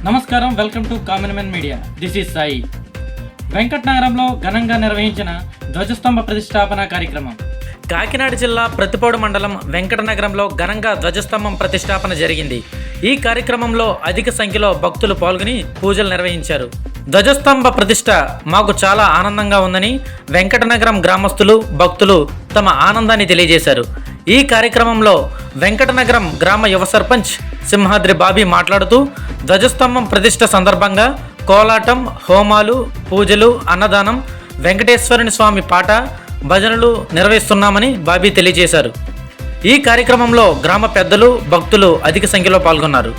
నమస్కారం, welcome to common man media. This is Sai. వెంకటనగరంలో ఘనంగా నిర్వహించిన ధ్వజస్తంభ ప్రతిష్టాపన కార్యక్రమం. కాకినాడ జిల్లా ప్రతిపాడు మండలం వెంకటనగరంలో ఘనంగా ధ్వజస్తంభం ప్రతిష్టాపన జరిగింది. ఈ కార్యక్రమంలో అధిక సంఖ్యలో భక్తులు పాల్గొని పూజలు నిర్వహించారు. ధ్వజస్తంభ ప్రతిష్ట మాకు చాలా ఆనందంగా ఉందని వెంకటనగరం గ్రామస్తులు, భక్తులు తమ ఆనందాన్ని తెలియజేశారు. ఈ కార్యక్రమంలో వెంకటనగరం గ్రామ యువ సర్పంచ్ సింహాద్రి బాబీ మాట్లాడుతూ ధ్వజస్తంభం ప్రతిష్ట సందర్భంగా కోలాటం, హోమాలు, పూజలు, అన్నదానం, వెంకటేశ్వరుని స్వామి పాట, భజనలు నిర్వహిస్తున్నామని బాబీ తెలియజేశారు. ఈ కార్యక్రమంలో గ్రామ పెద్దలు, భక్తులు అధిక సంఖ్యలో పాల్గొన్నారు.